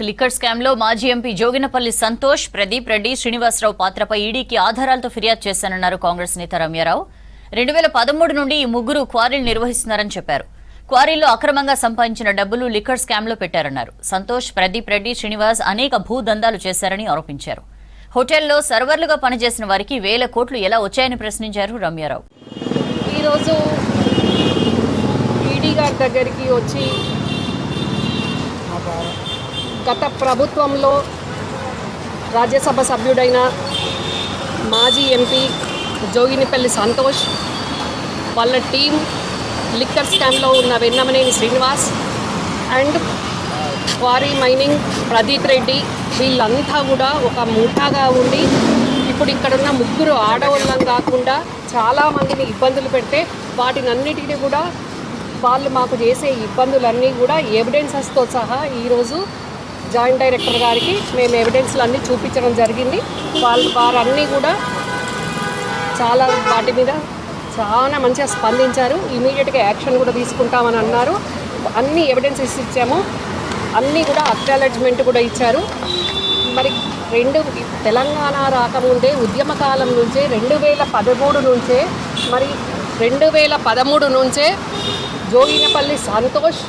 Liquor scam లో మాజీ MP Joginapally Santosh, Pradeep Reddy, Srinivasarao పాత్రపై ఈడీకి ఆధారాలతో ఫిర్యాదు చేశానన్నారు కాంగ్రెస్ నేత రమ్యారావు. 2013 నుండి ఈ ముగ్గురు క్వారీలు నిర్వహిస్తున్నారని చెప్పారు. క్వారీల్లో అక్రమంగా సంపాదించిన డబ్బులు లిక్కర్ స్కామ్ లో పెట్టారన్నారు. సంతోష్, ప్రదీప్ రెడ్డి, శ్రీనివాస్ అనేక భూదందాలు చేశారని ఆరోపించారు. హోటల్లో సర్వర్లుగా పనిచేసిన వారికి వేల కోట్లు ఎలా వచ్చాయని ప్రశ్నించారు రమ్యారావు. ఈరోజు ఈడీ గారి దగ్గరికి వచ్చి గత ప్రభుత్వంలో రాజ్యసభ సభ్యుడైన మాజీ ఎంపీ జోగినిపల్లి సంతోష్, వాళ్ళ టీం, లిక్కర్ స్కామ్లో ఉన్న Vennamaneni Srinivas and quarry mining Pradeep Reddy, వీళ్ళంతా కూడా ఒక ముఠాగా ఉండి ఇప్పుడు ఇక్కడున్న ముగ్గురు ఆడవాళ్ళం కాకుండా చాలామందిని ఇబ్బందులు పెడితే వాటినన్నిటినీ కూడా వాళ్ళు మాకు చేసే ఇబ్బందులన్నీ కూడా ఎవిడెన్సెస్తో సహా ఈరోజు జాయింట్ డైరెక్టర్ గారికి మేము ఎవిడెన్స్లన్నీ చూపించడం జరిగింది. వారన్నీ కూడా చాలా వాటి మీద చాలా మంచిగా స్పందించారు. ఇమీడియట్గా యాక్షన్ కూడా తీసుకుంటామని అన్నారు. అన్ని ఎవిడెన్సెస్ ఇచ్చాము, అన్నీ కూడా అక్నాలెడ్జ్మెంట్ కూడా ఇచ్చారు. మరి తెలంగాణ రాకముందే ఉద్యమకాలం నుంచే 2013 నుంచే 2013 నుంచే జోగినపల్లి సంతోష్,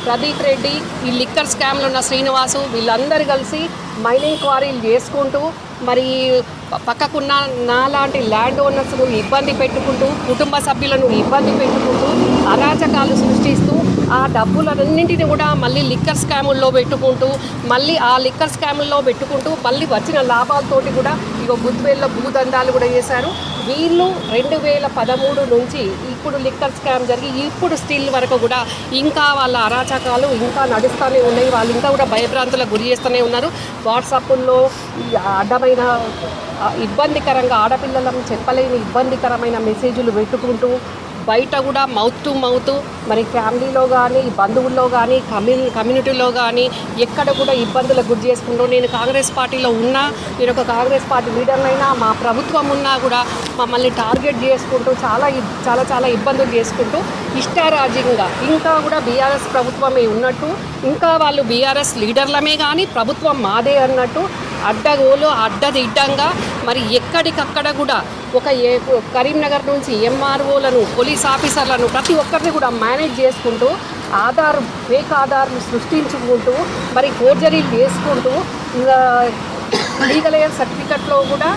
ప్రదీప్ రెడ్డి, ఈ లిక్కర్ స్కామ్లో ఉన్న శ్రీనివాసు వీళ్ళందరూ కలిసి మైనింగ్ క్వారీలు చేసుకుంటూ మరి పక్కకున్న నాలాంటి ల్యాండ్ ఓనర్స్ను ఇబ్బంది పెట్టుకుంటూ, కుటుంబ సభ్యులను ఇబ్బంది పెట్టుకుంటూ, అరాచకాలు సృష్టిస్తూ ఆ డబ్బులన్నింటినీ కూడా మళ్ళీ లిక్కర్ స్కాముల్లో పెట్టుకుంటూ, మళ్ళీ ఆ లిక్కర్ స్కాముల్లో పెట్టుకుంటూ మళ్ళీ వచ్చిన లాభాలతోటి కూడా ఇగో గుద్వేల్లో భూదందాలు కూడా చేశారు. వీళ్ళు 2013 నుంచి ఇప్పుడు లిక్కర్ స్కామ్ జరిగి ఇప్పుడు స్టిల్ వరకు కూడా ఇంకా వాళ్ళ అరాచకాలు ఇంకా నడుస్తూనే ఉన్నాయి. వాళ్ళు ఇంకా కూడా భయభ్రాంతులకు గురి చేస్తూనే ఉన్నారు. వాట్సాప్ల్లో అడ్డమైన ఇబ్బందికరంగా ఆడపిల్లలను చెప్పలేని ఇబ్బందికరమైన మెసేజ్లు పెట్టుకుంటూ బయట కూడా మౌత్ టు మౌత్ మరి ఫ్యామిలీలో కానీ, బంధువుల్లో కానీ, కమ్యూనిటీలో కానీ ఎక్కడ కూడా ఇబ్బందులకు గురి చేసుకుంటూ, నేను కాంగ్రెస్ పార్టీలో ఉన్నా, నేను ఒక కాంగ్రెస్ పార్టీ లీడర్నైనా, మా ప్రభుత్వం ఉన్నా కూడా మమ్మల్ని టార్గెట్ చేసుకుంటూ చాలా ఇబ్బందులు చేసుకుంటూ ఇష్టారాజ్యంగా ఇంకా కూడా బీఆర్ఎస్ ప్రభుత్వమే ఉన్నట్టు, ఇంకా వాళ్ళు బీఆర్ఎస్ లీడర్లమే కానీ ప్రభుత్వం మాదే అన్నట్టు అడ్డగోలు అడ్డదిడ్డంగా మరి ఎక్కడికక్కడ కూడా ఒక కరీంనగర్ నుంచి ఎంఆర్ఓలను, పోలీస్ ఆఫీసర్లను ప్రతి ఒక్కరిని కూడా మేనేజ్ చేసుకుంటూ ఫేక్ ఆధార్లు సృష్టించుకుంటూ మరి ఫోర్జరీలు చేసుకుంటూ లీగల్ ఎయిడ్ సర్టిఫికెట్లో కూడా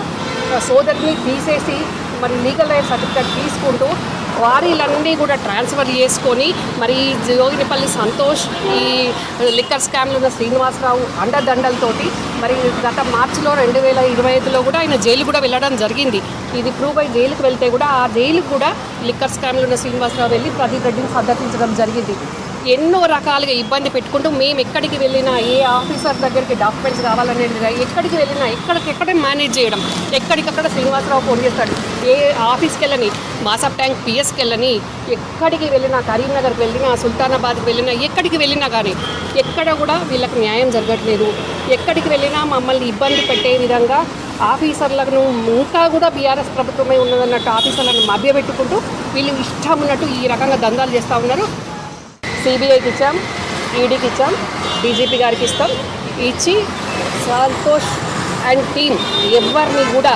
సోదరిని తీసేసి మరి లీగల్ ఎయిడ్ సర్టిఫికెట్ తీసుకుంటూ క్వారీలన్నీ కూడా ట్రాన్స్ఫర్ చేసుకొని మరి జోగినపల్లి సంతోష్, ఈ లిక్కర్ స్కామ్లో ఉన్న శ్రీనివాసరావు అండదండలతోటి మరి గత మార్చిలో 2025లో కూడా ఆయన జైలు కూడా వెళ్ళడం జరిగింది. ఇది ప్రూవ్ అయి జైలుకు వెళ్తే కూడా ఆ జైలుకు కూడా లిక్కర్ స్కామ్లో ఉన్న శ్రీనివాసరావు వెళ్ళి ప్రదీప్ రెడ్డిని సందర్శించడం జరిగింది. ఎన్నో రకాలుగా ఇబ్బంది పెట్టుకుంటూ మేము ఎక్కడికి వెళ్ళినా, ఏ ఆఫీసర్ దగ్గరికి డాక్యుమెంట్స్ కావాలనేది ఎక్కడికి వెళ్ళినా ఎక్కడికెక్కడ మేనేజ్ చేయడం, ఎక్కడికక్కడ శ్రీనివాసరావు ఫోన్ చేస్తాడు. ఏ ఆఫీస్కి వెళ్ళని, మాసప్ ట్యాంక్ పిఎస్కి వెళ్ళని, ఎక్కడికి వెళ్ళినా, కరీంనగర్కి వెళ్ళినా, సుల్తానాబాద్కి వెళ్ళినా, ఎక్కడికి వెళ్ళినా కానీ ఎక్కడ కూడా వీళ్ళకి న్యాయం జరగట్లేదు. ఎక్కడికి వెళ్ళినా మమ్మల్ని ఇబ్బంది పెట్టే విధంగా ఆఫీసర్లను ఇంకా కూడా బీఆర్ఎస్ ప్రభుత్వమే ఉన్నదన్నట్టు ఆఫీసర్లను మభ్యపెట్టుకుంటూ వీళ్ళు ఇష్టం ఉన్నట్టు ఈ రకంగా దందాలు చేస్తూ ఉన్నారు. సిబిఐకి ఇచ్చాం, ఈడీకి ఇచ్చాం, డీజీపీ గారికి ఇస్తాం. ఇచ్చి సంతోష్ అండ్ టీమ్ ఎవరిని కూడా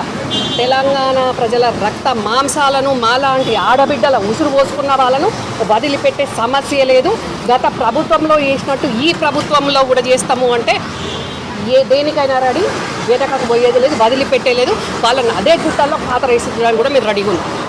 తెలంగాణ ప్రజల రక్త మాంసాలను, మాలాంటి ఆడబిడ్డల ఉసురు పోసుకున్న వాళ్ళను వదిలిపెట్టే సమస్య లేదు. గత ప్రభుత్వంలో చేసినట్టు ఈ ప్రభుత్వంలో కూడా చేస్తాము అంటే దేనికైనా రెడీ, వెనకకు పోయేది లేదు, వదిలిపెట్టేలేదు. వాళ్ళని అదే గుట్టల్లో పాత రేసి కూడా మీరు రెడీగా ఉన్నారు.